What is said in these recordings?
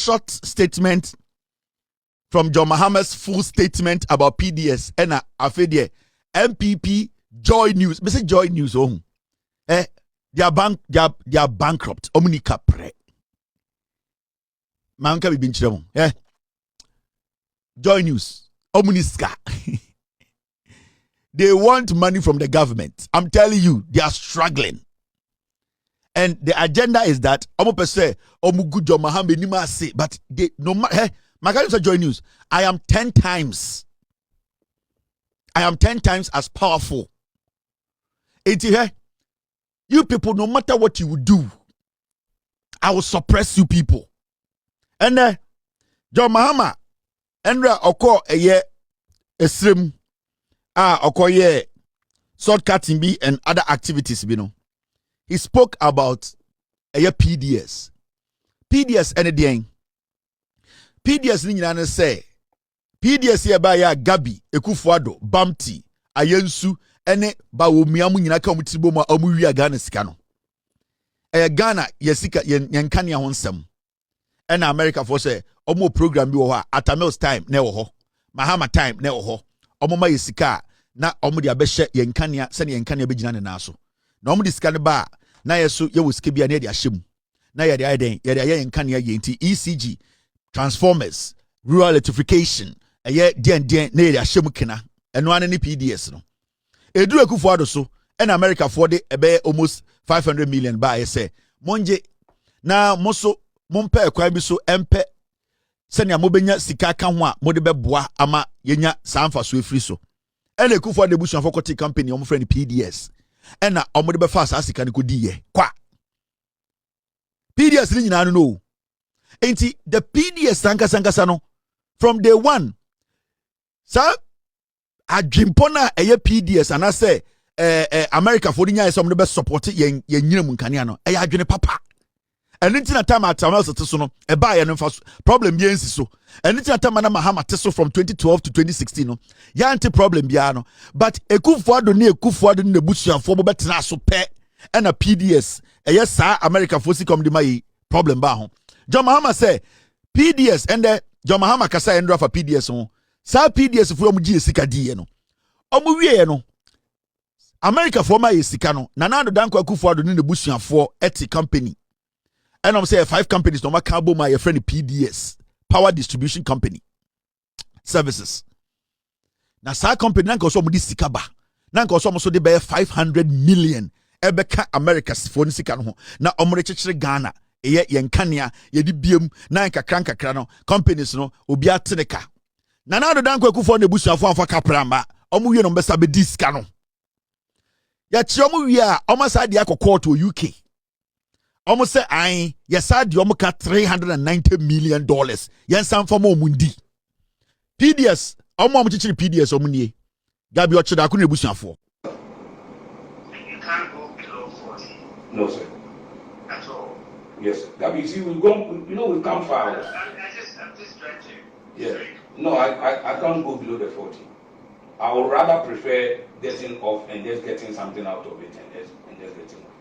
short statement from John Mahama's full statement about PDS. And afedie MPP Joy News. Me say Joy News. They are bankrupt. Omunika pre. Manka bi binchirem. Joy News. Omuniska. They want money from the government. I'm telling you, they are struggling. And the agenda is that omo say omugu John Mahama nima say, but they no matter. My guys are Joy News. I am 10 times as powerful. You people, no matter what you would do, I will suppress you people. And John Mahama, Enra oko eye esrim oko ye sword cutting be and other activities you know. He spoke about eye PDS. PDS anything. PDS ni nyina say PDS ye ba ya Gabi Ekufuado Bamti Ayensu ene ba wo miamu nyina ka omutibo mu omuwi Ghana sika no Ghana yesika yenka ne ho nsem ena America for say omo program bi wo ha Atamils time na wo ho Mahama time na wo ho omo ma yesika na omo de abehye yenka ne se ne yenka ne begina ne naso na omo de sika ne ba na yeso ye wo sika bia na de ahyem na ye de ayen ye de yenka ne ye nti ECG transformers, rural electrification, den na area ahyem kena eno ane ne PDS no Eduru Ekufuado so and America for the almost 500 million by say monje na moso mompa ekwan bi so empe senia mobenya sika ka ho a mode beboa ama yenya sanfa so efri so ene Ekufuado ebusuan for kote company omo friend PDS ena omode be fa sika ne kodi ye kwa PDS ni nyina no. Enti the PDS sankasa no from day one sir adwimpona eye PDS and I say America for the nya some be support yen nyinam nkania no eye adwene papa enti na time Atamils te so no e ba ye no problem bi ensi so enti na time na Mahama te so from 2012 to 2016 no ya anti problem bia no but Ekufuado ne busuafo bo betena so pe and a PDS eye sa America for si come di mai problem ba ho John Mahama say PDS and John Mahama kasa endra for PDS ho sa PDS for omu gi sika di ye no omu wie no America for ma sika no Nanado Danko Akufuado ne busuafo eti company and I'm say 5 companies no maka bo ma your friend PDS Power Distribution Company Services na sa company nanko so omu di sika ba nanko so omu so de be 500 million ebeka America for sika no na omu re chechire Ghana eye yenkania ye di biem na kakra no companies no obi ateneka Nanado Danko Akufuado ne busuafo anfa kapramba omu wie no mbesa be diska no ya chi omu wie a omu sa dia akokọ to UK omu se ai ya sa dia omu ka $390 million yen san fam omu ndi PDS omu chichiri PDS omu nie Gabi ochida akụ ne busuafo. You can't go below 40. No sir. At all. Yes, Gabi, see, we've gone, we've come far. I'm just trying to. Yeah. No, I can't go below the 40. I would rather prefer getting off and just getting something out of it and just getting off.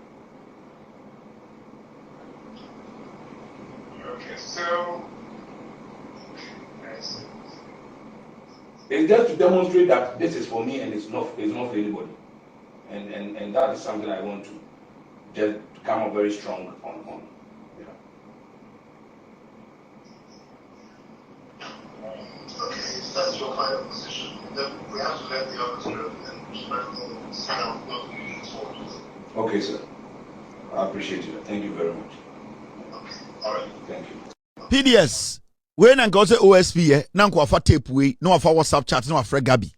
Okay, so. I see. It's just to demonstrate that this is for me and it's not for anybody. And that is something I want to just come up very strong on. Okay, if that's your final position, then we have to let the others know and respect the sound of moving forward. Okay, sir. I appreciate you. Thank you very much. Okay, all right. Thank you. PDS we na nka say OSP ye na nka afa tape we no afa WhatsApp chat no afre Gabi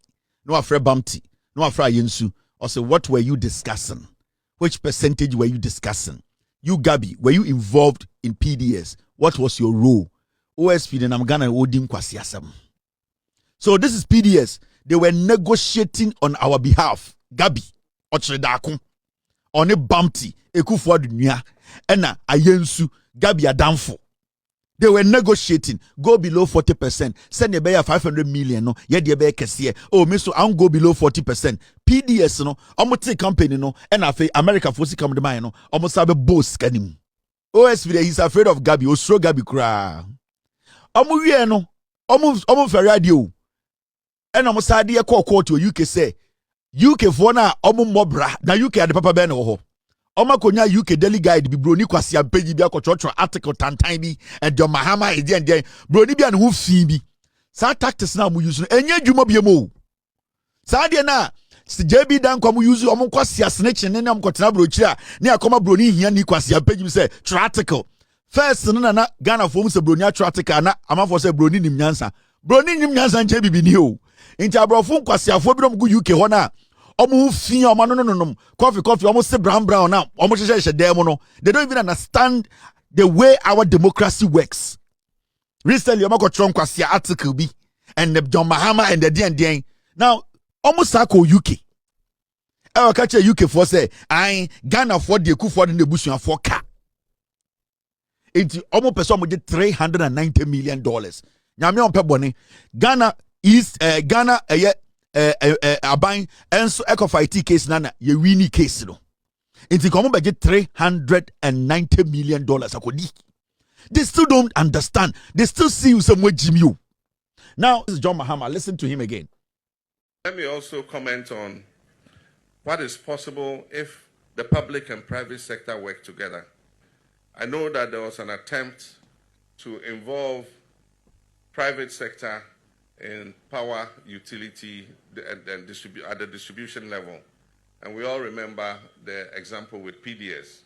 no afre Bamti no afre Ayensu or say what were you discussing? Which percentage were you discussing? You Gabi, were you involved in PDS? What was your role? OSP then I'm gonna odim kwasi asem. So this is PDS. They were negotiating on our behalf. Gabi, Ochredakun, on a Bamti, Ekufuado nua, ena Ayensu, Gabi adamfo. They were negotiating. Go below 40%. Send a bear 500 million. No, yet the bear kesiye. Oh, Mister, I won't go below 40%. PDS no, almost take company no, and I say America for come to mine no, almost have a boss canim. OSV he's afraid of Gabi. Osro Gabi kra. Omu wie no, omu fere ade o. E na mo sade ye call court to UK say UK for na omu mobra na UK ade papa be na wo ho. Oma konya UK daily guide bi broni kwasi ampeji bi akochocho article tantan bi and the Mahama edi and broni bi an wo fi bi. Sa tactics na mu use no enye adwuma bi mo. Sa de na JB dan kwa mu use omo kwasi snitch ne na mkotena brochi a ne akoma broni hia ni kwasi ampeji bi say article. First na Ghana for mu se broni article na amafo say broni nim nyansa. Broni nim nyansa nche bibi ni o. Inti abrofo kwasi afo bi no mu UK ho na omo fi omo no coffee omo se brown na omo hye dem no they don't even understand the way our democracy works. Recently omo ko tron kwase article bi and the John Mahama and the den now omo sako UK e wa ka che UK for say I Ghana for the Kufuor the busuan for ka enti omo person omo get $390 million nyame on pe bone Ghana is Ghana aban enso ecofight case nana ye winning case no inti komo beje $390 million akodi. They still don't understand. They still see you somewhere Jimmy. Now this is John Mahama. Listen to him again. Let me also comment on what is possible if the public and private sector work together. I know that there was an attempt to involve private sector in power utility and at the distribution level. And we all remember the example with PDS.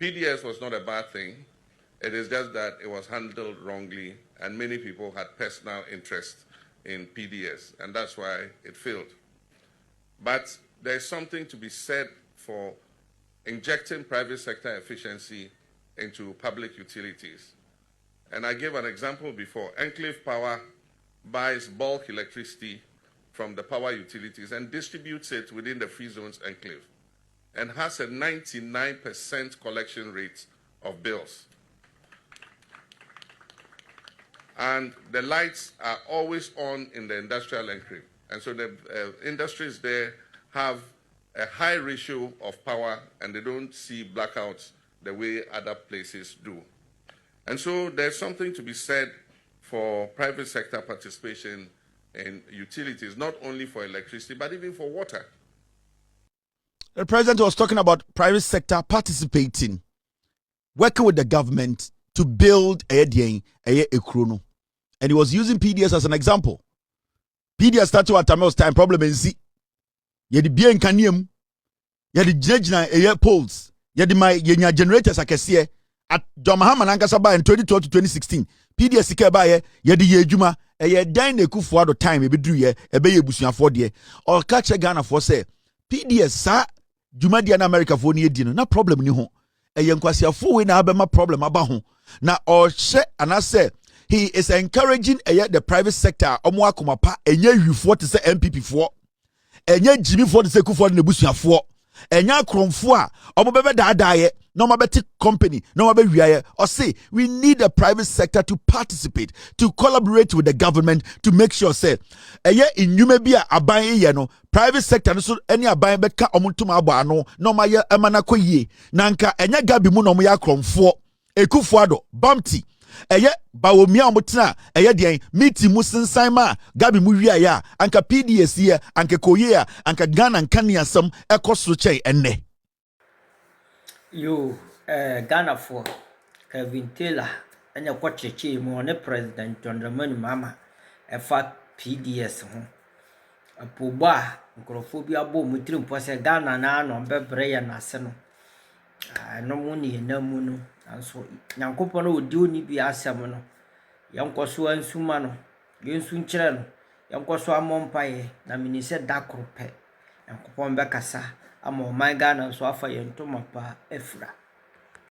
PDS was not a bad thing. It is just that it was handled wrongly and many people had personal interest in PDS, and that's why it failed. But there's something to be said for injecting private sector efficiency into public utilities. And I gave an example before. Enclave Power buys bulk electricity from the power utilities and distributes it within the free zones enclave and has a 99% collection rate of bills. And the lights are always on in the industrial enclave. And so the industries there have a high ratio of power and they don't see blackouts the way other places do. And so there's something to be said for private sector participation in utilities, not only for electricity, but even for water. The president was talking about private sector participating, working with the government to build a chrono. And he was using PDS as an example. PDS started at Tamel's time problem in C. Yedi bien kanium, yedi jejna poles, yedi my yenya generators akesiye at John Mahama Nankasaba in 2012 to 2016. PDS ike yedi yejuma dan ne Kufuor do time ebedru ye ebe ye busuafo de or catch Ghana for say PDS sa juma dia na America for ni edi no na problem ni ho nkwasiafo we na abema problem aba ho na or hye anase he is encouraging the private sector omo akomapa enye hwifo te say MPP for enye Jimmy for te say Kufuor ne busuafo enya akromfo a omo bebe daadaye no mabeti company no mabe wiaye or say we need the private sector to participate, to collaborate with the government to make sure say inyume bi a aban ye no private sector no so any aban beka omuntuma abo ano no maye emana koyie nanka enya gabi mu no mo ya kromfo Ekufuor bumpty bawomia omutena den miti mu sensan ma gabi mu wiaye a anka PDS ye anka koye a anka Ghana nkane asem ekoso chei enne Yo, Ghana for Kevin Taylor and your coach mo ne President John Dramani Mama efa PDS ho. Apoba nkrofobia bo mutiri mpose Ghana na no bebre ya na se no. No mu ni na mu no. Anso nyankopon no odi oni bi asem no. Yankoso ansuma no. Yensu nkyere no. Yankoso amompaye na minise dakro pe. Yankopon be kasa ama my Ghana so afa yentoma pa efra